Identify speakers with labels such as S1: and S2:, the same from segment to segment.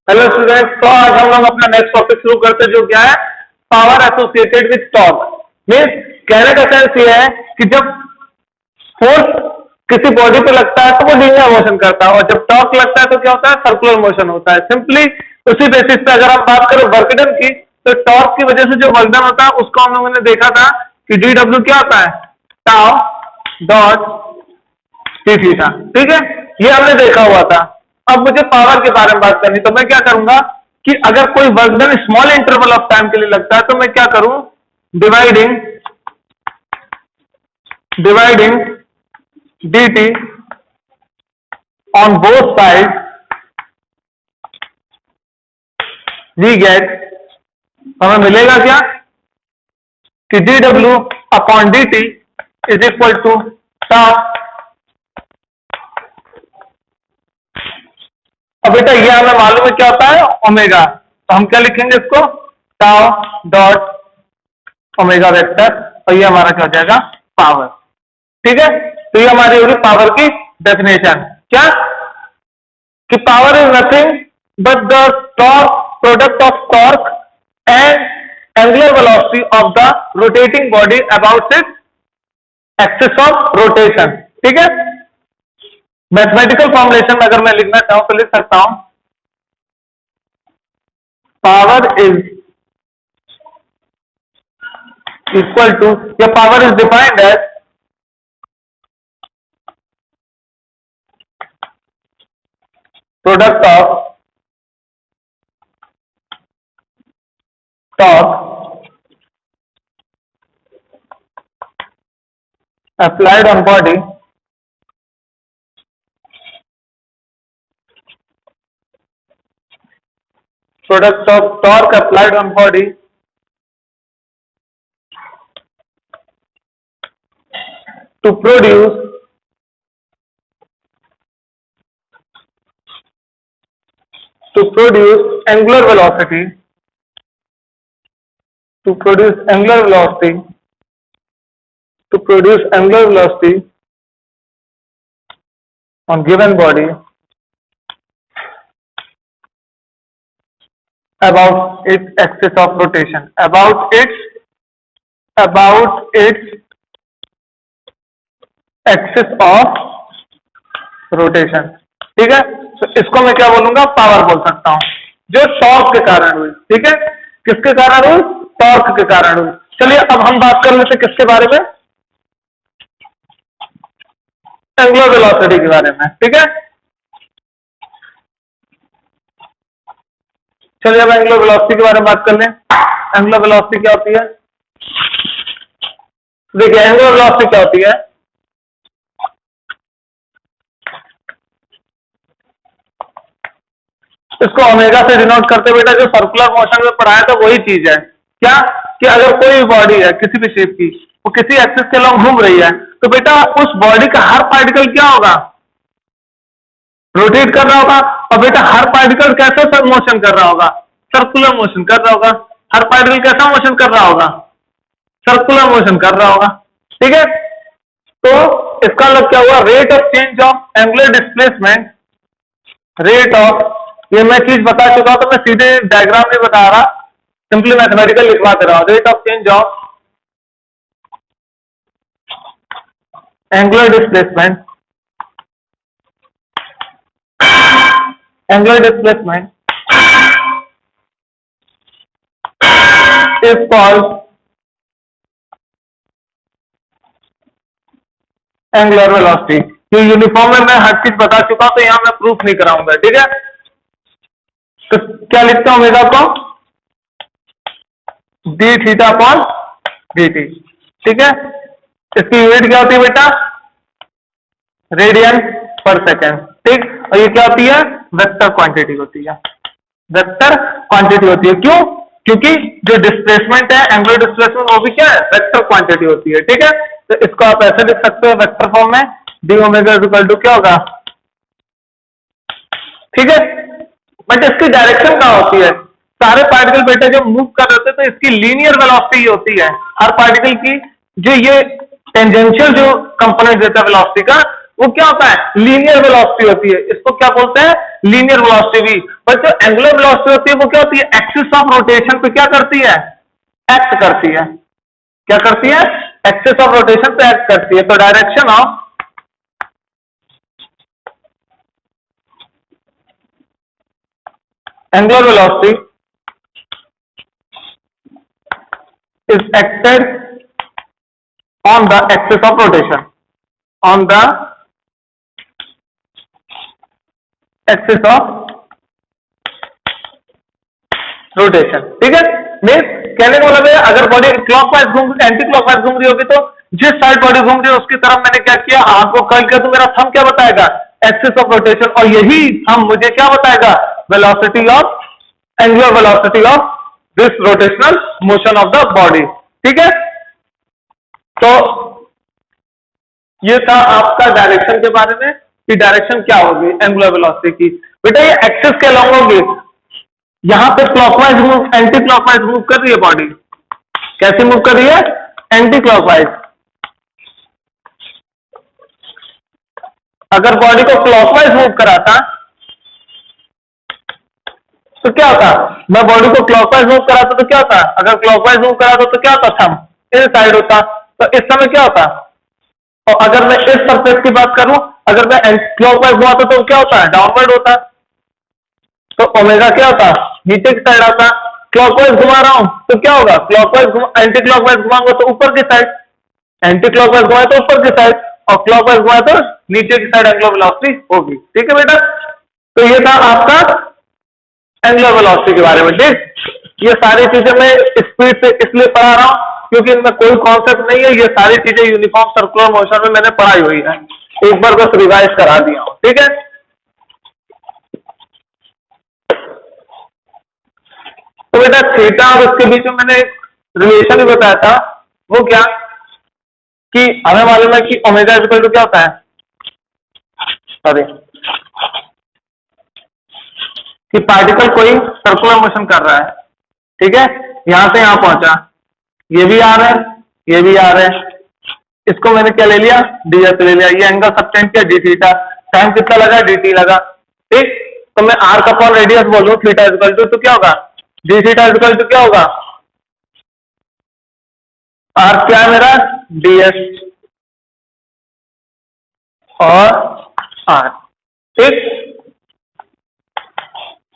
S1: Hello students, तो आज हम लोग अपना नेक्स्ट टॉपिक शुरू करते हैं जो क्या है, power associated with torque. Means कहने का सेंस ये है कि जब फोर्स किसी बॉडी पे लगता है तो वो लीनियर मोशन करता है, और जब टॉर्क लगता है तो क्या होता है, सर्कुलर मोशन होता है। सिंपली उसी बेसिस पे अगर हम बात करें वर्क डन की, तो टॉर्क की वजह से जो वर्क डन होता है उसको हम लोगों ने देखा था कि डी डब्ल्यू क्या होता है, टाउ डॉट टी थीटा। ठीक है, ये हमने देखा हुआ था। अब मुझे पावर के बारे में बात करनी, तो मैं क्या करूंगा कि अगर कोई work done small interval of time के लिए लगता है तो मैं क्या करूं, dividing dt on both sides we get, हमें मिलेगा क्या कि dw upon dt is equal to tau. अब बेटा ये हमें मालूम है क्या होता है, ओमेगा, तो हम क्या लिखेंगे इसको, टाउ डॉट ओमेगा वेक्टर, और ये हमारा क्या हो जाएगा, पावर। ठीक है, तो ये हमारी होगी पावर की डेफिनेशन। क्या कि power is nothing but the torque, product of torque and angular velocity of the rotating body about its axis of rotation. ठीक है, मैथमेटिकल फॉर्मुलेशन में अगर मैं लिखना चाहूं तो लिख सकता हूं, पावर इज इक्वल टू, या power is defined as product of torque applied on body product of torque applied on body to produce angular velocity, to produce angular velocity on given body about its axis of rotation, about its axis of rotation। ठीक है, तो इसको मैं क्या बोलूंगा, power बोल सकता हूं, जो टॉर्क के कारण हुई। ठीक है, किसके कारण हुई, टॉर्क के कारण हुई। चलिए अब हम बात कर लेते किसके बारे में, एंगुलर वेलोसिटी के बारे में। ठीक है, चलिए अब एंगुलर वेलोसिटी के बारे में बात कर लें। एंगुलर वेलोसिटी क्या होती है, देखिए एंगुलर वेलोसिटी क्या होती है, इसको ओमेगा से डिनोट करते बेटा, जो सर्कुलर मोशन में पढ़ाया था वही चीज है। क्या कि अगर कोई बॉडी है किसी भी शेप की, वो किसी एक्सिस के अलॉन्ग घूम रही है, तो बेटा उस बॉडी का हर पार्टिकल क्या होगा, रोटेट कर रहा होगा। और बेटा हर पार्टिकल कैसा मोशन कर रहा होगा, सर्कुलर मोशन कर रहा होगा। हर पार्टिकल कैसा मोशन कर रहा होगा, सर्कुलर मोशन कर रहा होगा। ठीक है, तो इसका मतलब क्या हुआ, rate of change of angular displacement, rate of, ये मैं चीज बता चुका हूं तो मैं सीधे डायग्राम नहीं बता रहा, सिंपली मैथमेटिकल लिखवा दे रहा हूं। Rate of change of angular displacement is called angular velocity. ये यूनिफॉर्म में मैं हर चीज बता चुका हूं, तो यहां मैं प्रूफ नहीं कराऊंगा। ठीक है, तो क्या लिखता हूं ओमेगा को, D theta upon D T. ठीक है, इसकी यूनिट क्या होती है बेटा, रेडियन पर सेकेंड। ठीक, और ये क्या होती है, वेक्टर क्वांटिटी होती है, वेक्टर क्वांटिटी होती है। क्यों, क्योंकि जो डिस्प्लेसमेंट है, एंगुलर डिस्प्लेसमेंट, वो भी क्या है, वेक्टर क्वांटिटी होती है। ठीक है, तो इसको आप ऐसे लिख सकते हो वेक्टर फॉर्म में, डी ओमेगा इक्वल टू क्या होगा। ठीक है, बट इसकी डायरेक्शन क्या होती है, सारे पार्टिकल बेटा जब मूव कर रहे थे तो इसकी लीनियर वेलोसिटी होती है हर पार्टिकल की, जो ये टेंजेंशियल जो कंपोनेंट देता है वेलोसिटी का, वो क्या होता है, लीनियर वेलोसिटी होती है। इसको क्या बोलते हैं, लीनियर वेलोसिटी भी। पर जो एंगुलर वेलोसिटी होती है वो क्या होती है, एक्सिस ऑफ रोटेशन पे क्या करती है, एक्ट करती है। क्या करती है, एक्सिस ऑफ रोटेशन पे एक्ट करती है। तो direction of angular velocity is acted on the axis of rotation, on the axis of rotation। ठीक है, मीन्स कहने का मतलब है अगर बॉडी क्लॉकवाइज घूम रही, एंटी क्लॉकवाइज घूम रही होगी तो जिस साइड बॉडी घूम रही है उसकी तरफ मैंने क्या किया, हाथ को कर्ल किया, तो मेरा थंब क्या बताएगा, एक्सिस ऑफ रोटेशन। और यही थंब मुझे क्या बताएगा, velocity of, angular velocity of this rotational motion of the body. ठीक है, तो ये था आपका डायरेक्शन के बारे में कि डायरेक्शन क्या होगी एंगुलर वेलोसिटी की। बेटा ये एक्सिस के अलॉन्ग होगी, यहां पे clockwise move, anti clockwise move कर रही है बॉडी। कैसे मूव कर रही है, एंटी क्लॉकवाइज। अगर बॉडी को क्लॉकवाइज मूव कराता तो क्या होता, मैं बॉडी को क्लॉकवाइज मूव कराता तो क्या होता, अगर क्लॉकवाइज मूव कराता तो क्या होता, थंब इस साइड होता, तो इस समय क्या होता। और अगर मैं इस सरफेस की बात करूं, अगर मैं क्लॉकवाइज घुमाता तो क्या होता है, डाउनवर्ड होता। तो ओमेगा क्या होता, नीचे की साइड आता। क्लॉकवाइज घुमा रहा हूं तो क्या होगा, क्लॉकवाइज, एंटी क्लॉकवाइज घुमाऊंगा तो ऊपर की साइड, एंटी क्लॉकवाइज घुमाए तो ऊपर की साइड, और क्लॉकवाइज घुमाए तो नीचे की साइड एंगुलर वेलोसिटी होगी। ठीक है बेटा, तो ये था आपका एंगुलर वेलोसिटी के बारे में। ठीक, ये सारी चीजें मैं स्पीड से इसलिए पढ़ा रहा हूं क्योंकि इनमें कोई कॉन्सेप्ट नहीं है, ये सारी चीजें यूनिफॉर्म सर्कुलर मोशन में मैंने पढ़ाई हुई है, एक बार बस रिवाइज करा दिया हूं। ठीक है, तो बेटा थीटा और उसके बीच में मैंने एक रिलेशन भी बताया था, वो क्या कि हमें मालूम है कि ओमेगा इक्वल टू क्या होता है, सॉरी, कि पार्टिकल कोई सर्कुलर मोशन कर रहा है। ठीक है, यहां से यहां पहुंचा, ये भी आ रहा है, ये भी आ रहा है, इसको मैंने क्या ले लिया, डीएस ले लिया। ये एंगल सबटेंड किया डी थीटा, टाइम कितना लगा, dt लगा। ठीक, तो मैं आर का अपॉन रेडियस बोलूं थीटा इक्वल टू, तो क्या होगा, डी थीटा इक्वल टू क्या होगा, आर क्या है मेरा, डीएस और आर। ठीक,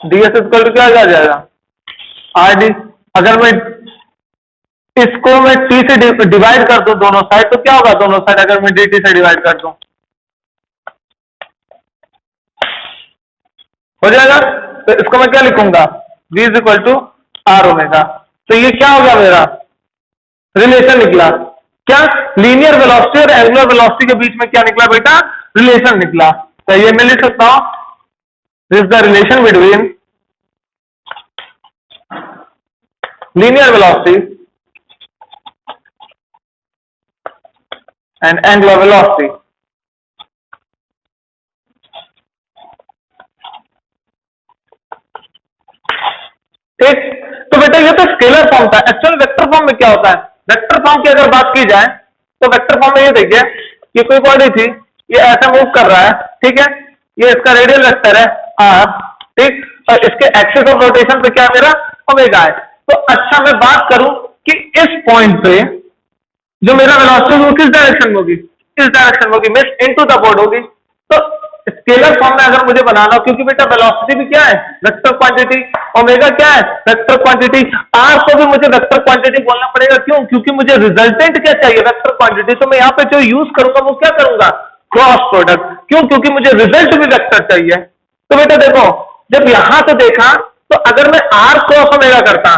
S1: डीएस इक्वल टू क्या आ जाएगा, आर डी। अगर मैं इसको मैं टी से डिवाइड कर दूं दोनों साइड तो क्या होगा, दोनों साइड अगर मैं dt से डिवाइड कर दूं हो जाएगा। तो इसको मैं क्या लिखूंगा, v is equal to R omega. तो ये क्या हो गया, मेरा रिलेशन निकला। क्या, लीनियर वेलोसिटी और एंगुलर वेलोसिटी के बीच में क्या निकला बेटा, रिलेशन निकला। तो ये मैं लिख सकता हूं, this the relation between linear velocity and angular velocity. ठीक, तो बेटा ये तो स्केलर फॉर्म था। एक्चुअल वेक्टर फॉर्म में क्या होता है, वेक्टर फॉर्म की अगर बात की जाए तो वेक्टर फॉर्म में ये देखिए, ये कोई बॉडी थी, ये ऐसा मूव कर रहा है। ठीक है, ये इसका रेडियल वेक्टर है आर। ठीक, और इसके एक्सिस ऑफ रोटेशन पे क्या मेरा ओमेगा है। तो अच्छा मैं बात करूं कि इस पॉइंट पे जो मेरा वेलोसिटी वो किस डायरेक्शन में होगी, इस डायरेक्शन में होगी, मींस इनटू द बोर्ड होगी। तो स्केलर फॉर्म में अगर मुझे बनाना हो, क्योंकि बेटा वेलोसिटी भी क्या है, वेक्टर क्वांटिटी, ओमेगा क्या है, वेक्टर क्वांटिटी, आर को भी मुझे वेक्टर क्वांटिटी बोलना पड़ेगा। क्यों, क्योंकि मुझे रिजल्टेंट क्या चाहिए, वेक्टर क्वांटिटी। तो मैं यहाँ पे जो यूज करूंगा वो क्या करूंगा, क्रॉस प्रोडक्ट। क्यों, क्योंकि मुझे रिजल्ट भी वेक्टर चाहिए। तो बेटा देखो, जब यहां से देखा तो अगर मैं आर क्रॉस ओमेगा करता,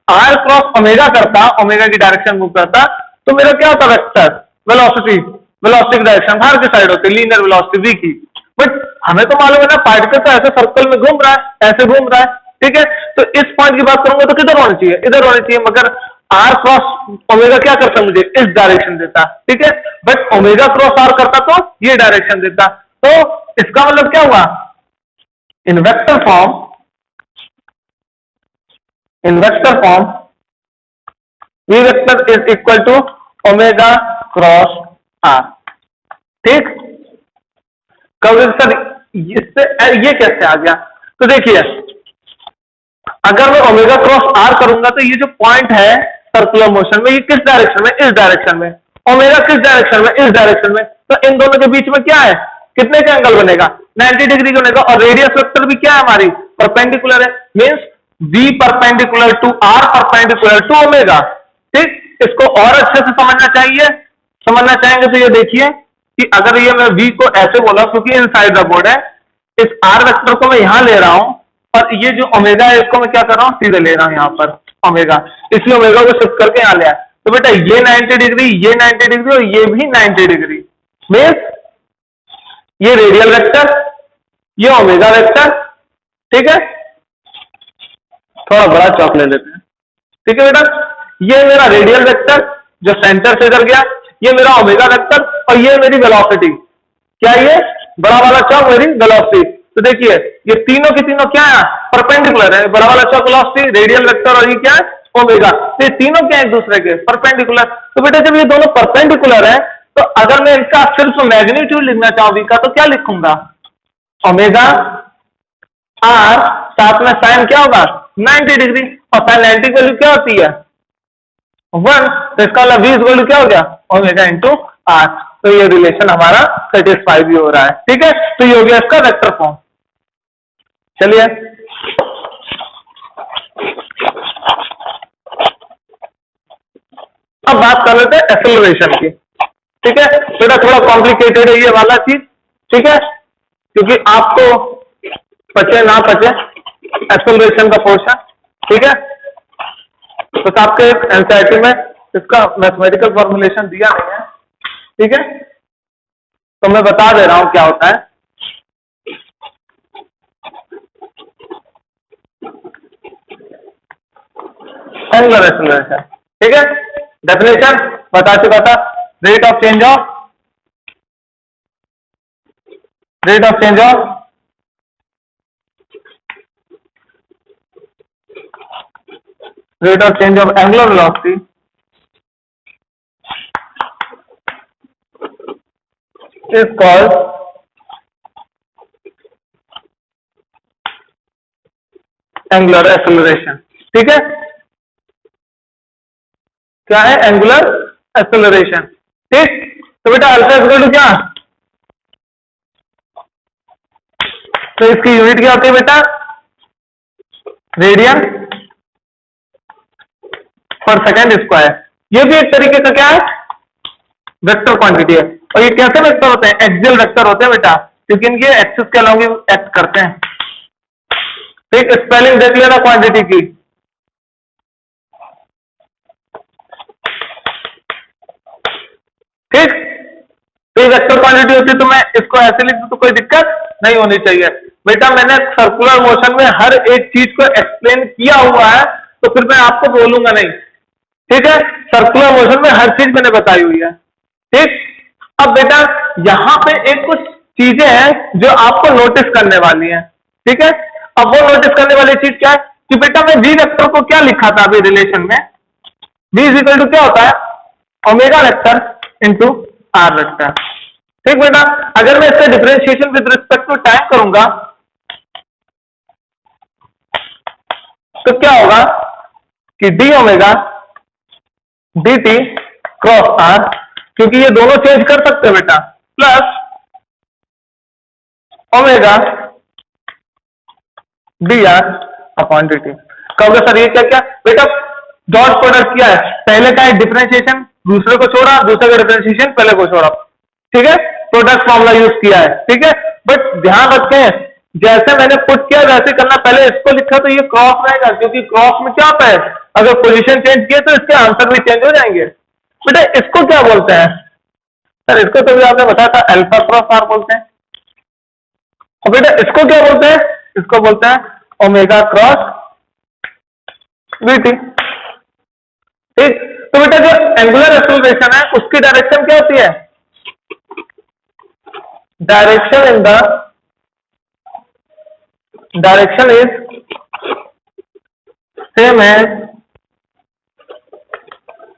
S1: आर क्रॉस ओमेगा करता, ओमेगा की डायरेक्शन मूव करता, तो मेरा क्या होता, वेक्टर वेलोसिटी, वेलोसिटी की डायरेक्शन बाहर की साइड होती, लीनियर वेलोसिटी v की। बट हमें तो मालूम है ना, पार्टिकल तो ऐसे सर्कल में घूम रहा है, ऐसे घूम रहा है। ठीक है, तो इस पॉइंट की बात करूंगा तो किधर होनी चाहिए, इधर होनी चाहिए। मगर आर क्रॉस ओमेगा क्या करता, मुझे इस डायरेक्शन देता। ठीक है, बट ओमेगा क्रॉस आर करता तो ये डायरेक्शन देता। तो इसका मतलब क्या हुआ, in vector form, in vector form v vector is equal to omega cross R. ठीक, कहोगे सर इससे ये कैसे आ गया? तो देखिए, अगर मैं ओमेगा क्रॉस आर करूंगा तो ये जो पॉइंट है सर्कुलर मोशन में, ये किस डायरेक्शन में? इस डायरेक्शन में। ओमेगा किस डायरेक्शन में? इस डायरेक्शन में। तो इन दोनों के बीच में क्या है? कितने का एंगल बनेगा? 90 डिग्री का बनेगा। और रेडियस वेक्टर भी क्या है हमारी? परपेंडिकुलर है। Means B perpendicular to R perpendicular to omega. ठीक, इसको और अच्छे से समझना चाहिए, समझना चाहेंगे तो ये देखिए कि अगर ये मैं v को ऐसे बोला क्योंकि इनसाइड द बोर्ड है, इस r वेक्टर को मैं यहां ले रहा हूं और ये जो ओमेगा है इसको मैं क्या कर रहा हूं? सीधे ले रहा हूं यहां पर ओमेगा, इसलिए ओमेगा को शिफ्ट करके यहां ले आया। तो बेटा ये 90 डिग्री, ये 90 डिग्री और ये भी 90 डिग्री। मीन्स ये रेडियल वेक्टर, ये ओमेगा वेक्टर। ठीक है, थोड़ा बड़ा चौक ले लेते हैं। ठीक है बेटा, ये मेरा रेडियल वेक्टर जो सेंटर से इधर गया, ये मेरा ओमेगा वेक्टर और ये मेरी वेलोसिटी। क्या ये बड़ा वाला चौक मेरी वेलोसिटी? तो देखिए ये तीनों के तीनों क्या है? परपेंडिकुलर है। बड़ा वाला चौक वेलोसिटी, रेडियल वेक्टर और ये क्या है? ओमेगा। तो ये तीनों क्या है? एक दूसरे के परपेंडिकुलर। तो बेटा जब ये दोनों परपेंडिकुलर है तो अगर मैं इनका सिर्फ मैग्नीट्यूड लिखना चाहूँ का तो क्या लिखूंगा? ओमेगा आर, साथ में साइन क्या होगा? 90 डिग्री। और साइन 90 की वैल्यू क्या होती है? 1। तो इसका मतलब v इक्वल टू क्या हो गया? Omega into R. तो ये रिलेशन हमारा सेटिस्फाई भी हो रहा है। ठीक है, तो ये हो गया इसका वेक्टर फॉर्म। चलिए अब बात कर लेते हैं एक्सेलरेशन की। ठीक है बेटा, थोड़ा कॉम्प्लिकेटेड है ये वाला चीज। ठीक है, क्योंकि आपको पचे ना पचे एक्सेलरेशन का पोर्शन। ठीक है, तो आपके एनसीईआरटी में इसका मैथमेटिकल फॉर्मुलेशन दिया नहीं है। ठीक है, तो मैं बता दे रहा हूं क्या होता है। Angular acceleration. ठीक है, डेफिनेशन बता चुका था। Rate of change of angular velocity is called angular acceleration. ठीक है, क्या है? Angular acceleration. ठीक, तो बेटा अल्फा इक्वल टू क्या? तो इसकी यूनिट क्या होती है बेटा? रेडियन पर सेकेंड स्क्वायर। ये भी एक तरीके का क्या है? वेक्टर क्वांटिटी है। और ये कैसे वेक्टर होते हैं? एक्सियल वेक्टर होते हैं बेटा, क्योंकि इनके एक्सिस के अलॉन्ग एक्ट करते हैं। ठीक, स्पेलिंग देख लेना क्वांटिटी की। ठीक, तो ये वेक्टर क्वांटिटी होती है, तो मैं इसको ऐसे लिख दूं तो कोई दिक्कत नहीं होनी चाहिए। बेटा मैंने सर्कुलर मोशन में हर एक चीज को एक्सप्लेन किया हुआ है, तो फिर मैं आपको बोलूंगा नहीं। ठीक है, सर्कुलर मोशन में हर चीज मैंने बताई हुई है। ठीक, अब बेटा यहां पे एक कुछ चीजें हैं जो आपको नोटिस करने वाली हैं। ठीक है, अब वो नोटिस करने वाली चीज क्या है कि बेटा मैं वी वेक्टर को क्या लिखा था अभी रिलेशन में? वी इज इक्वल टू क्या होता है? Omega vector into R vector. ठीक बेटा, अगर मैं इसका differentiation with respect to time करूंगा तो क्या होगा कि D omega D T cross R, क्योंकि ये दोनों चेंज कर सकते हैं बेटा, plus omega D R upon D T. कहोगे सर ये क्या क्या? बेटा डॉट प्रोडक्ट किया है, पहले का एक डिफरेंशिएशन दूसरे को छोड़ा, दूसरे का डिफरेंशिएशन पहले को छोड़ा। ठीक है, प्रोडक्ट फॉर्मूला यूज किया है। ठीक है, बट ध्यान रखें जैसे मैंने पुट किया वैसे करना। पहले इसको लिखा तो ये क्रॉस रहेगा, क्योंकि क्रॉस में क्या होता है? अगर पोजीशन चेंज किए तो इसके आंसर भी चेंज हो जाएंगे। बेटा इसको क्या बोलते हैं? सर इसको तो भी आपने बताया था अल्फा क्रॉस आर बोलते हैं। और बेटा इसको क्या बोलते हैं? इसको बोलते हैं ओमेगा क्रॉस वीटी। ठीक, तो बेटा जो एंगुलर एक्सेलरेशन है उसकी डायरेक्शन क्या होती है? Direction is same as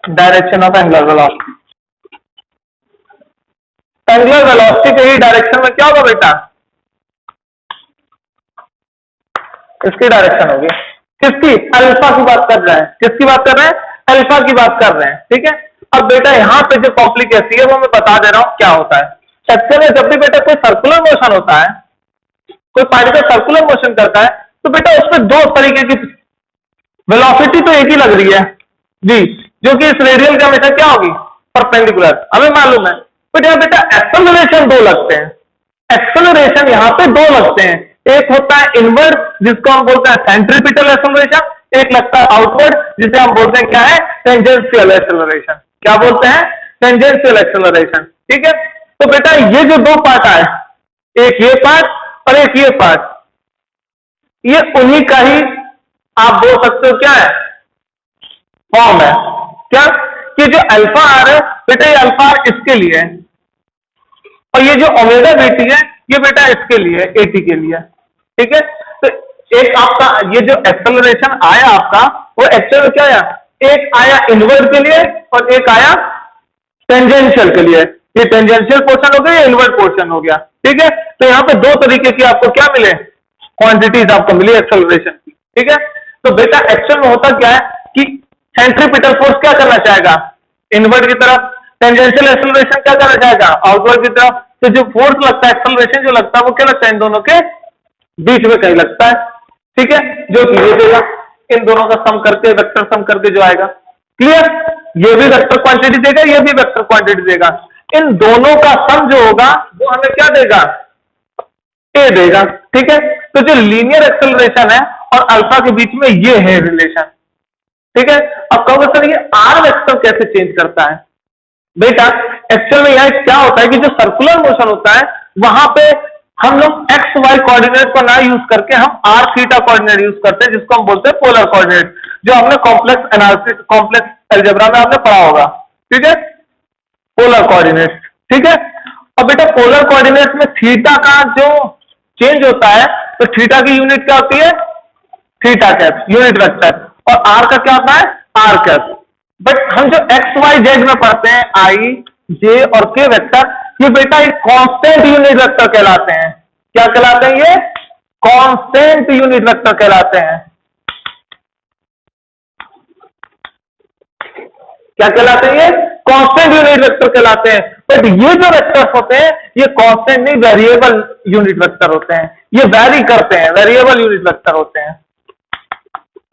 S1: direction of angular velocity. Angular velocity के ही डायरेक्शन में क्या होगा बेटा, इसकी डायरेक्शन होगी, किसकी, अल्फा की बात कर रहे हैं, किसकी बात कर रहे हैं, अल्फा की बात कर रहे हैं, ठीक है। अब बेटा यहाँ पे जो कॉम्प्लिकेसी है वो मैं बता दे रहा हूं क्या होता है। एक्चुअली में जब भी बेटा कोई सर्कुलर मोशन होता है, कोई पार्टिकल सर्कुलर मोशन करता है, तो बेटा उसमें दो तरीके की वेलोसिटी तो एक ही लग रही है जी, जो कि इस रेडियल के हमेशा क्या होगी, परपेंडिकुलर, हमें मालूम है। बट यहाँ बेटा एक्सेलरेशन दो लगते हैं, एक्सेलरेशन यहाँ पे दो लगते हैं, एक होता है इनवर्ड जिसको हम बोलते हैं सेंट्रीपिटल एक्सेलरेशन, एक लगता है आउटवर्ड जिसे हम बोलते हैं क्या है, टेंजेंशियल एक्सेलरेशन। क्या बोलते हैं, टेंजेंशियल एक्सेलरेशन, ठीक है। तो बेटा ये जो दो पार्ट आए, एक ये पार्ट और एक ये पार्ट, ये उन्हीं का ही आप बोल सकते हो क्या है, फॉर्म है। क्या कि जो अल्फा आर है बेटा, ये अल्फा आर इसके लिए है, और ये जो ओमेगा बीटी है ये बेटा इसके लिए, एटी के लिए, ठीक है। तो एक आपका ये जो एक्सेलरेशन आया आपका, वो एक्चुअल क्या आया, एक आया इनवर्ड के लिए और एक आया टेंजेंशियल के लिए। ये टेंजेंशियल पोर्शन हो गया, ये इनवर्ड पोर्शन हो गया, ठीक है। तो यहाँ पे दो तरीके की आपको क्या मिले, क्वांटिटीज आपको मिली एक्सेलरेशन की, ठीक है। तो बेटा एक्चुअल में होता क्या है कि सेंट्रीपिटल फोर्स क्या करना चाहेगा, इनवर्ड की तरफ, टेंजेंशियल एक्सेलरेशन क्या करना चाहेगा, आउटवर्ड की तरफ। तो जो फोर्स लगता है, एक्सेलरेशन जो लगता है, वो क्या लगता है, इन दोनों के बीच में कहीं लगता है, ठीक है, जो कि ये देगा, इन दोनों का सम करके, वेक्टर सम करके जो आएगा, क्लियर। ये भी वेक्टर क्वांटिटी देगा, ये भी वेक्टर क्वांटिटी देगा, इन दोनों का सम जो होगा वो हमें क्या देगा, ए देगा, ठीक है। तो जो लीनियर एक्सेलरेशन है और अल्फा के बीच में ये है रिलेशन, ठीक है। अब कहोगे सर ये आर वेक्टर कैसे चेंज करता है, बेटा एक्चुअल में यह क्या होता है कि जो सर्कुलर मोशन होता है वहां पे हम लोग एक्स वाई कोऑर्डिनेट को ना यूज करके हम आर थीटा कोऑर्डिनेट यूज करते हैं, जिसको हम बोलते हैं पोलर कोऑर्डिनेट, जो हमने कॉम्प्लेक्स एनालिसिस, कॉम्प्लेक्स अलजेब्रा में आपने पढ़ा होगा, ठीक है, पोलर कोऑर्डिनेट, ठीक है। अब बेटा पोलर कोऑर्डिनेट में थीटा का जो चेंज होता है, तो थीटा की यूनिट क्या होती है, थीटा कैप, यूनिट वेक्टर, और आर का क्या होता है, आर कैप। बट हम जो एक्स वाई जेड में पढ़ते हैं, आई जे और के वेक्टर, ये बेटा एक कांस्टेंट यूनिट वेक्टर कहलाते हैं। क्या कहलाते हैं, ये कांस्टेंट यूनिट वेक्टर कहलाते हैं। क्या कहलाते हैं, ये कांस्टेंट यूनिट वेक्टर कहलाते हैं। बट ये जो वेक्टर्स होते हैं ये कांस्टेंट नहीं, वेरिएबल यूनिट वेक्टर होते हैं, ये वैरी करते हैं, वेरिएबल यूनिट वेक्टर होते हैं,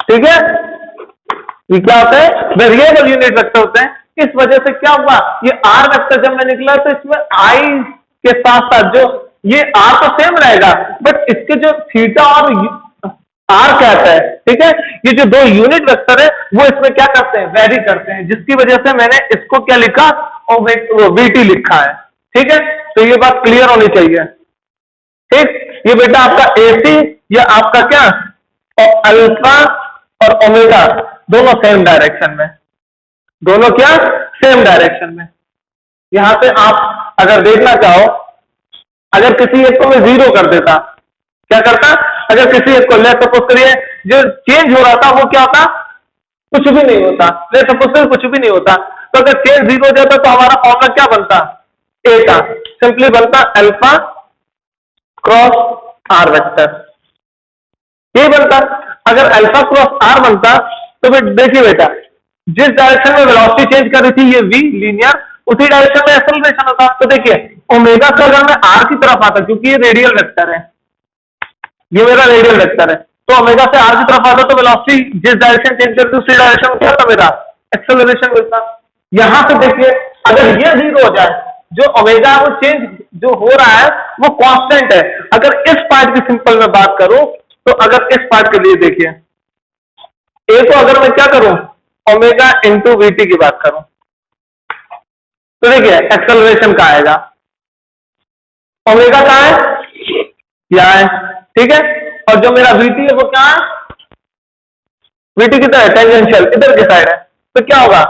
S1: ठीक है। ये क्या होता है, वेरिएबल यूनिट वेक्टर होते हैं। इस वजह से क्या हुआ, ये आर वेक्टर जब मैं निकला तो इसमें आई के साथ साथ जो ये आर तो सेम रहेगा, बट इसके जो थीटा और आर कहता है, ठीक है, ये जो दो यूनिट वेक्टर है वो इसमें क्या करते हैं, वेरी करते हैं, जिसकी वजह से मैंने इसको क्या लिखा, वीटी लिखा है, ठीक है। तो ये बात क्लियर होनी चाहिए, ठीक। ये बेटा आपका एसी या आपका क्या, अल्फा और ओमेगा दोनों सेम डायरेक्शन में, दोनों क्या, सेम डायरेक्शन में। यहां पे आप अगर देखना चाहो, अगर किसी एक को मैं जीरो कर देता, क्या करता, अगर किसी एक को, ले सपोज करिए जो चेंज हो रहा था वो क्या होता, कुछ भी नहीं होता, ले सपोज करिए कुछ भी नहीं होता, तो अगर चेंज जीरो हो जाता तो हमारा फॉर्मूला क्या बनता, ए का सिंपली बनता अल्फा क्रॉस आर वेक्टर, ये बनता। अगर अल्फा क्रॉस आर बनता तो फिर देखिए बेटा, जिस डायरेक्शन में वेलोसिटी चेंज कर रही थी ये वी लीनियर, उसी डायरेक्शन में एक्सेलरेशन होता। तो देखिए ओमेगा का अगर मैं आर की तरफ आता, क्योंकि ये रेडियल वेक्टर है, ये मेरा रेडियल वेक्टर है, तो ओमेगा से आर की तरफ आता तो वेलोसिटी जिस डायरेक्शन चेंज करती उसी डायरेक्शन में क्या था, मेरा एक्सेलरेशन मिलता। यहां से देखिए अगर ये जीरो हो जाए, जो ओमेगा वो चेंज जो हो रहा है वो कांस्टेंट है। अगर इस पार्ट की सिंपल में बात करूं, तो अगर इस पार्ट के लिए देखिए, ए को अगर मैं क्या करूं, ओमेगा इंटू वीटी की बात करूं, तो देखिए एक्सेलरेशन का आएगा, ओमेगा कहां है, क्या है, ठीक है। और जो मेरा वीटी है वो क्या है, वीटी की तरह टेंजेंशियल इधर की साइड है, तो क्या होगा,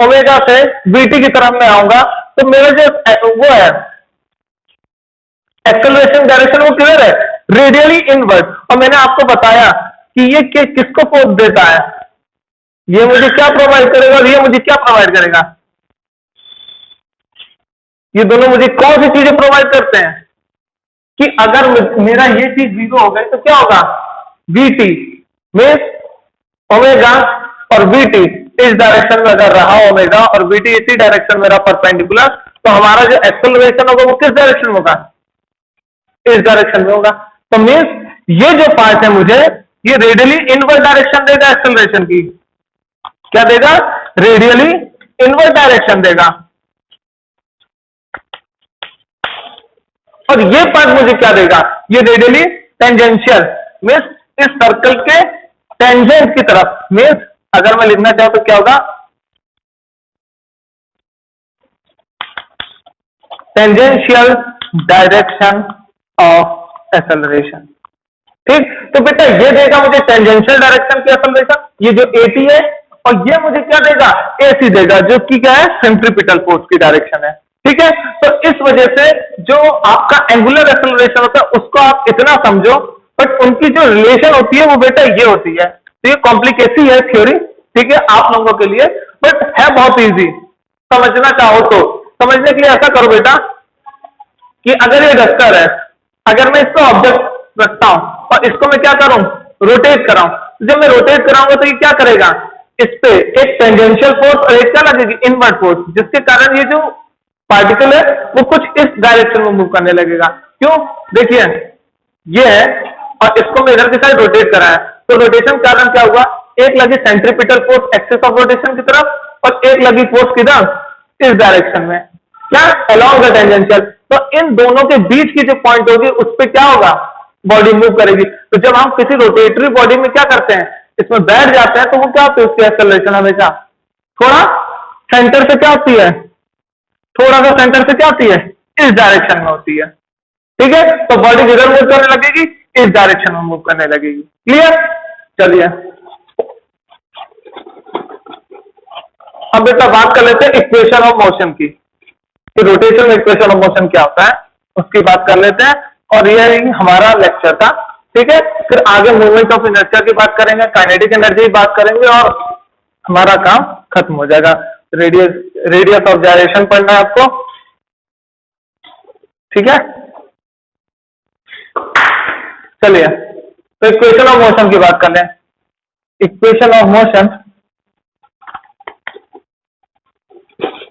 S1: ओमेगा से वीटी की तरफ में आऊंगा तो मेरा जो वो है एक्सेलरेशन डायरेक्शन वो क्लियर है, रेडियली इनवर्ड। और मैंने आपको बताया कि ये किसको फोर्स देता है, ये मुझे क्या प्रोवाइड करेगा और ये मुझे क्या प्रोवाइड करेगा, ये दोनों मुझे कौन सी चीजें प्रोवाइड करते हैं कि अगर मेरा ये चीज 0 हो गई तो क्या होगा, VT मीन्स ओमेगा और VT इस डायरेक्शन में अगर रहा ओमेगा और VT इसी डायरेक्शन में रहा परपेंडिकुलर, तो हमारा जो एक्सेलरेशन होगा वो किस डायरेक्शन में होगा, इस डायरेक्शन में होगा। तो मीन्स ये जो पार्ट है मुझे ये रेडियली इनवर्ड डायरेक्शन देगा एक्सेलरेशन की, क्या देगा, रेडियली इनवर्ड डायरेक्शन देगा। और ये पार्ट मुझे क्या देगा, ये रेडियली टेंजेंशियल मीन्स इस सर्कल के टेंजेंट की तरफ, मीन्स अगर मैं लिखना चाहूं तो क्या होगा, टेंजेंशियल डायरेक्शन ऑफ एक्सेलरेशन। ठीक, तो बेटा ये देगा मुझे टेंजेंशियल डायरेक्शन की एक्सेलरेशन, ये जो AT है, और ये मुझे क्या देगा, AC देगा, जो कि क्या है, सेंट्रीपिटल फोर्स की डायरेक्शन है। ठीक है, तो इस वजह से जो आपका एंगुलर एक्सेलरेशन होता है उसको आप इतना समझो, बट उनकी जो रिलेशन होती है वो बेटा ये होती है। तो ये कॉम्प्लिकेसी है थ्योरी, ठीक है, आप लोगों के लिए, बट है बहुत इजी, समझना चाहो तो। समझने के लिए ऐसा करो बेटा कि अगर ये डस्टर है, अगर मैं इसको ऑब्जेक्ट रखता हूं और इसको मैं क्या करूं, रोटेट कराऊं, तो जब मैं रोटेट कराऊंगा तो ये क्या करेगा, इस पे एक टेंजेंशियल फोर्स और एक क्या लगेगी, इनवर्ड फोर्स, जिसके कारण ये जो पार्टिकल है वो कुछ इस डायरेक्शन में मूव करने लगेगा। क्यों, देखिए ये है और इसको मैं इधर की साइड रोटेट कराया, तो रोटेशन के कारण क्या हुआ, एक लगी centripetal force axis of rotation की तरफ और एक लगी फोर्स किधर, इस डायरेक्शन में, क्या, अलोंग द टेंजेंशियल। तो इन दोनों के बीच की जो पॉइंट होगी उस पर क्या होगा, बॉडी मूव करेगी। तो जब हम किसी रोटेटरी बॉडी में क्या करते हैं, इसमें बैठ जाते हैं, तो वो क्या होती है, उसकी एक्सेलरेशन हमेशा थोड़ा सेंटर से क्या होती है, थोड़ा सा सेंटर से क्या होती है, इस डायरेक्शन में होती है। ठीक है, तो बॉडी किधर मूव करने लगेगी, इस डायरेक्शन में मूव करने लगेगी। क्लियर, चलिए अब बेटा बात कर लेते हैं इक्वेशन ऑफ मोशन की, कि रोटेशन में इक्वेशन ऑफ मोशन क्या होता है उसकी बात कर लेते हैं। और यह हमारा लेक्चर था, ठीक है, फिर आगे मूवमेंट ऑफ इनर्शिया की बात करेंगे, काइनेटिक एनर्जी की बात करेंगे और हमारा काम खत्म हो जाएगा। रेडियस ऑफ जायरेशन पढ़ना है आपको, ठीक है। चलिए तो इक्वेशन ऑफ मोशन की बात कर लें। Equation of motion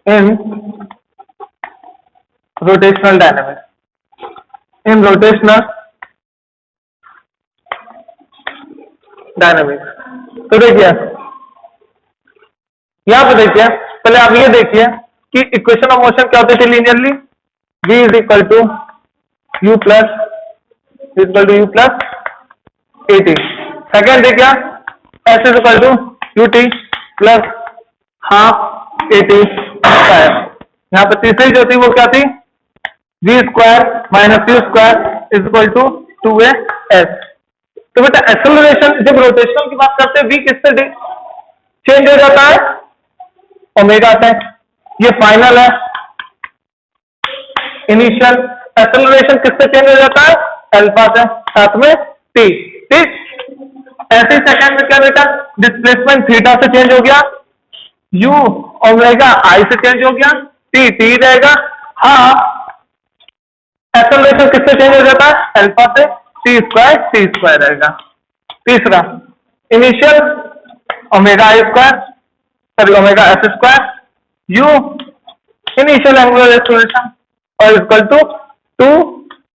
S1: in rotational dynamics, in rotational dynamics. तो देखिए यहां पे देखिए, पहले आप ये देखिए कि इक्वेशन ऑफ मोशन क्या होती थी linearly, v is equal to u plus AT। Second देखिए s is equal to UT plus half AT square. यहाँ पे तीसरी जो थी वो क्या थी, v square minus u square is equal to 2as। तो बेटा एक्सेलरेशन जब रोटेशनल की बात करते हैं v किससे चेंज हो जाता है, ओमेगा से। ये फाइनल है, इनिशियल एक्सेलरेशन किससे चेंज हो जाता है, अल्फा से, साथ में t। ठीक, ऐसे सेकंड में क्या बेटा, डिस्प्लेसमेंट थीटा से चेंज हो गया, u ओमेगा i से चेंज हो गया, t रहेगा। हाँ, एक्सेलरेशन किससे चेंज हो जाता है, अल्फा से, t स्क्वायर रहेगा। तीसरा initial omega i square, sorry omega s square, u initial angular acceleration और इक्वल टू 2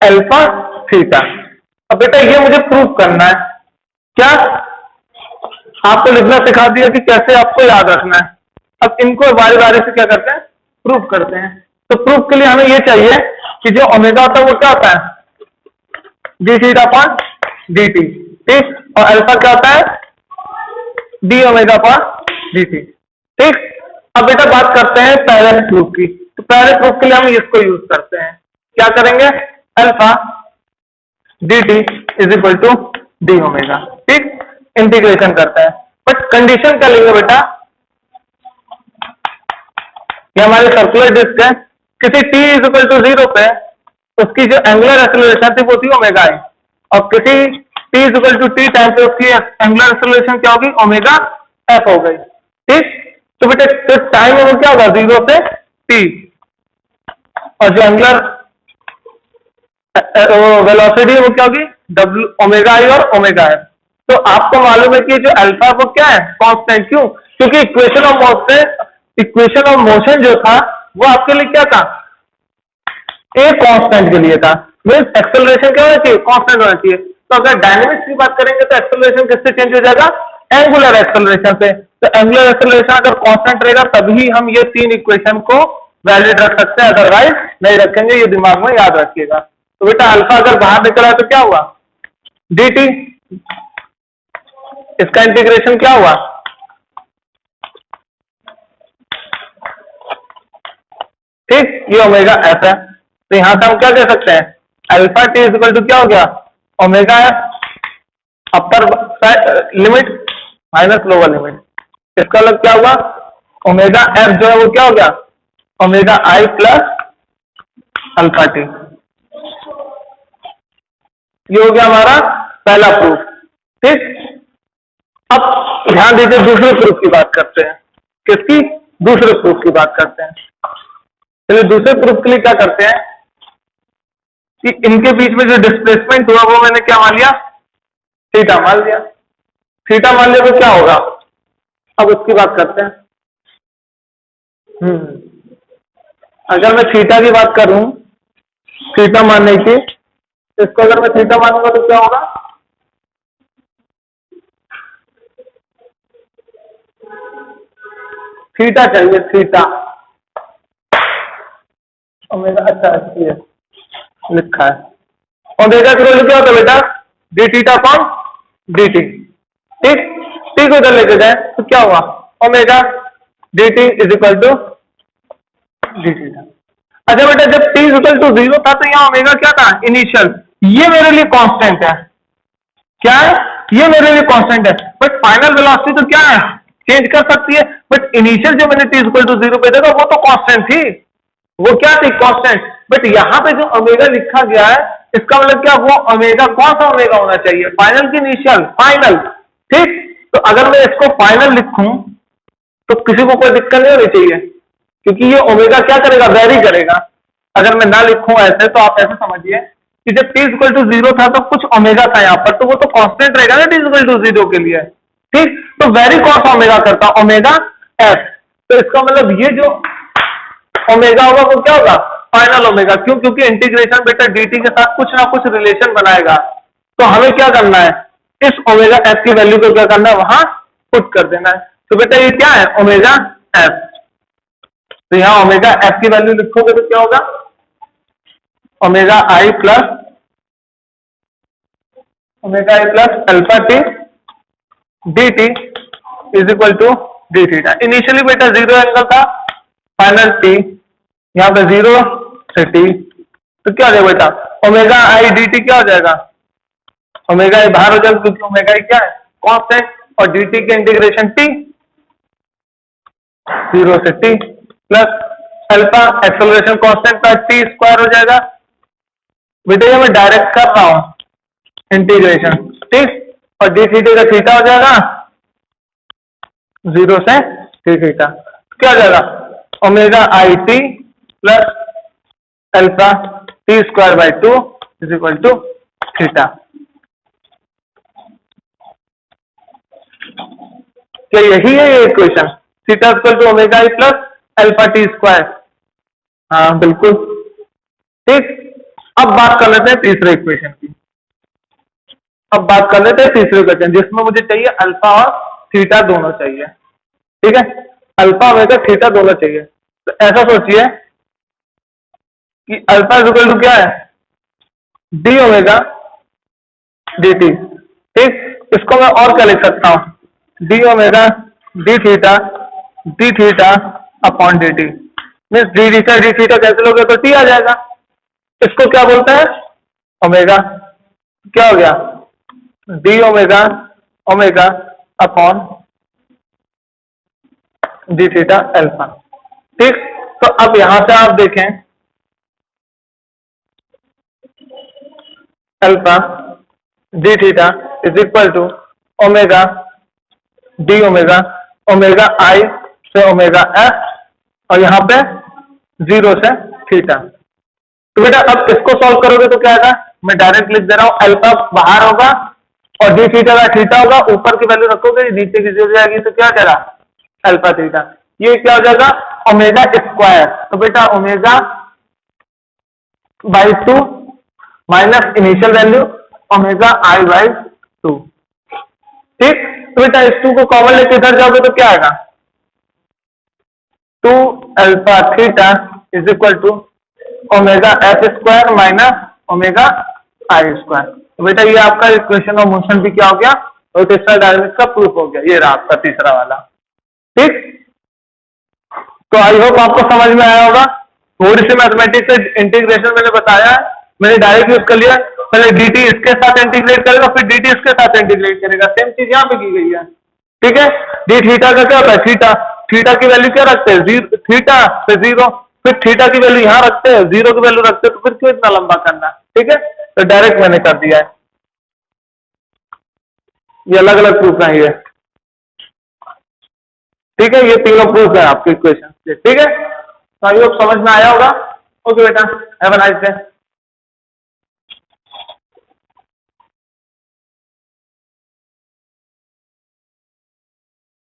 S1: अल्फा थीटा। अब बेटा ये मुझे प्रूव करना है, क्या आपको लिखना सिखा दिया कि कैसे आपको याद रखना है। अब इनको बारी बारी से क्या करते हैं, प्रूव करते हैं। तो प्रूफ के लिए हमें ये चाहिए कि जो ओमेगा होता है वो क्या होता है, डी थीटा अपॉन dt, ठीक, और अल्फा क्या होता है, डी ओमेगा अपॉन dt। ठीक, अब बेटा बात करते हैं पहले प्रूफ की। तो पहले प्रूफ के लिए हम इसको यूज करते हैं, क्या करेंगे, alpha dt is equal to D omega. ठीक, इंटीग्रेशन करते हैं, बट कंडीशन क्या लेंगे बेटा, ये हमारी सर्कुलर डिस्क है, किसी t इज इक्वल टू 0 पे उसकी जो एंगुलर एक्सेलरेशन थी वो थी ओमेगा i, और किसी t is equal to t time पे उसकी एंगुलर एक्सेलरेशन क्या होगी, ओमेगा f हो गई। ठीक, तो बेटे तो टाइम में क्या होगा 0 से t, और जो एंगुलर वेलोसिटी है वो क्या होगी, डब्ल्यू ओमेगा आई और ओमेगा एफ। तो आपको मालूम है कि जो अल्फा वो क्या है, कांस्टेंट। क्यों? क्योंकि इक्वेशन ऑफ मोशन जो था वो आपके लिए क्या था, ए कांस्टेंट के लिए था। मीन्स एक्सेलरेशन क्या होना चाहिए, कांस्टेंट होना चाहिए। तो अगर डायनेमिक्स की बात करेंगे तो एक्सेलरेशन किससे चेंज हो जाएगा, एंगुलर एक्सेलरेशन से। तो एंगुलर एक्सेलरेशन अगर कांस्टेंट रहेगा तभी हम ये तीन इक्वेशन को वैलिड रख सकते हैं, अदरवाइज नहीं रखेंगे। ये दिमाग में याद रखिएगा। तो बेटा अल्फा अगर बाहर निकला तो क्या हुआ, dt, इसका इंटीग्रेशन क्या हुआ, ठीक, ये ओमेगा एफ है। तो यहां से हम क्या कह सकते हैं, अल्फा टी इक्वल टू क्या हो गया, omega F upper limit minus lower limit. इसका मतलब क्या हुआ, ओमेगा एफ जो है वो क्या हो गया, omega I plus alpha T. ये हो गया हमारा पहला प्रूफ, ठीक। अब ध्यान दीजिए, दूसरे प्रूफ की बात करते हैं। किसकी, दूसरे प्रूफ की बात करते हैं। चलिए दूसरे प्रूफ के लिए क्या करते हैं कि इनके बीच में जो डिस्प्लेसमेंट हुआ वो मैंने क्या मान लिया, थीटा मान लिया। थीटा मान लिया तो क्या होगा, अब उसकी बात करते हैं। अगर मैं थीटा की बात करूं, थीटा मानने की, इसको अगर मैं थीटा मानूंगा तो क्या होगा, थीटा चाहिए, थीटा ओमेगा, अच्छा अच्छी है लिखा है। ओमेगा की वैल्यू क्या होता है बेटा, D theta upon D T, ठीक। टी को इधर लेके जाए तो क्या हुआ, omega D T is equal to D theta. अच्छा बेटा जब टी इज इक्वल टू 0 था तो यहाँ ओमेगा क्या था, इनिशियल। ये मेरे लिए कांस्टेंट है, क्या है, ये मेरे लिए कांस्टेंट है। बट फाइनल वेलोसिटी तो क्या है, चेंज कर सकती है। बट इनिशियल जो मैंने टी इक्वल टू 0 पे देखा वो तो कांस्टेंट थी, वो क्या थी, कांस्टेंट। बट यहाँ पे जो ओमेगा लिखा गया है इसका मतलब क्या, वो ओमेगा कौन सा ओमेगा होना चाहिए, फाइनल की इनिशियल, फाइनल, ठीक। तो अगर मैं इसको फाइनल लिखूं तो किसी को कोई दिक्कत नहीं होनी चाहिए, क्योंकि ये ओमेगा क्या करेगा, वेरी करेगा। अगर मैं ना लिखूं ऐसे तो आप ऐसे समझिए कि जब टी इक्वल टू 0 था तो कुछ ओमेगा था यहाँ पर, तो वो तो कांस्टेंट रहेगा ना टी इक्वल टू 0 के लिए, ठीक। तो वेरी कौन सा ओमेगा करता, ओमेगा एफ। तो इसका मतलब ये जो ओमेगा होगा वो क्या होगा, फाइनल ओमेगा। क्यों, क्योंकि इंटीग्रेशन बेटा dt के साथ कुछ ना कुछ रिलेशन बनाएगा। तो हमें क्या करना है, इस ओमेगा एफ की वैल्यू को क्या करना है, वहां पुट कर देना है। तो बेटा ये क्या है, ओमेगा एफ। तो यहां ओमेगा एफ की वैल्यू लिखोगे तो क्या होगा, omega I plus alpha T D T is equal to D theta. Initially बेटा 0 एंगल था, फाइनल टी यहाँ पे 0 से टी, तो क्या हो जाएगा बेटा, ओमेगा आई डी टी क्या हो जाएगा, ओमेगा आई बाहर हो जाएगा क्योंकि ओमेगा आई क्या है, कांस्टेंट। और डी टी के इंटीग्रेशन टी 0 से T plus alpha acceleration constant का टी स्क्वायर हो जाएगा। बेटा ये मैं डायरेक्ट कर रहा हूं इंटीग्रेशन, ठीक। और डी थीटा का थीटा हो जाएगा 0 से टी थीटा, क्या हो जाएगा, omega I T plus alpha T square by 2 is equal to theta. क्या यही है ये equation, theta equal to omega I plus alpha T square, हाँ बिल्कुल, ठीक। अब बात कर लेते हैं तीसरे इक्वेशन की। अब बात कर लेते हैं तीसरे इक्वेशन जिसमें मुझे चाहिए अल्फा और थीटा दोनों चाहिए, ठीक है। अल्फा ओमेगा थीटा दोनों चाहिए। तो ऐसा सोचिए कि अल्फा इक्वल टू क्या है, डी ओमेगा डी टी, ठीक। इसको मैं और क्या लिख सकता हूं, D omega D theta upon D T. Means D theta cancel हो गया तो टी आ जाएगा। इसको क्या बोलते हैं, ओमेगा, क्या हो गया, D omega upon D theta alpha, ठीक। तो अब यहां से आप देखें alpha D theta is equal to omega D omega I से ओमेगा एफ, और यहां पे 0 से थीटा। तो बेटा अब इसको सॉल्व करोगे तो क्या आएगा, मैं डायरेक्ट लिख दे रहा हूं, अल्फा बाहर होगा और डी थीटा का थीटा होगा, ऊपर की वैल्यू रखोगे नीचे की हो जाएगी, तो क्या करा अल्फा थीटा, ये क्या हो जाएगा ओमेगा स्क्वायर। तो बेटा omega by 2 minus initial value omega I by 2। ठीक, तो बेटा इस 2 को कॉमन लेके इधर जाओगे तो क्या आएगा 2 alpha theta is equal to omega F square minus omega I square. तो बेटा ये आपका इक्वेशन ऑफ मोशन भी क्या हो गया, रोटेशनल डायनेमिक्स का प्रूफ हो गया, ये रहा आपका तीसरा वाला। ठीक, तो आई होप आपको समझ में आया होगा। थोड़ी सी मैथमेटिक्स से इंटीग्रेशन मैंने बताया है, मैंने डायरेक्ट यूज कर लिया, पहले dt इसके साथ इंटीग्रेट करेगा फिर dt इसके साथ इंटीग्रेट करेगा, सेम चीज यहाँ पे की गई है। ठीक है, डी थीटा का क्या होता है थीटा, थीटा की वैल्यू क्या रखते हैं थीटा फिर 0, फिर थीटा की वैल्यू यहाँ रखते हैं 0 की वैल्यू रखते हैं, तो फिर क्यों इतना लंबा करना। ठीक है, तो डायरेक्ट मैंने कर दिया है, ये अलग अलग प्रूफ है ये। ठीक है, ये तीनों प्रूफ है आपके इक्वेशन से। ठीक है, तो आई होप समझ में आया होगा। ओके बेटा, हैव अ नाइस डे।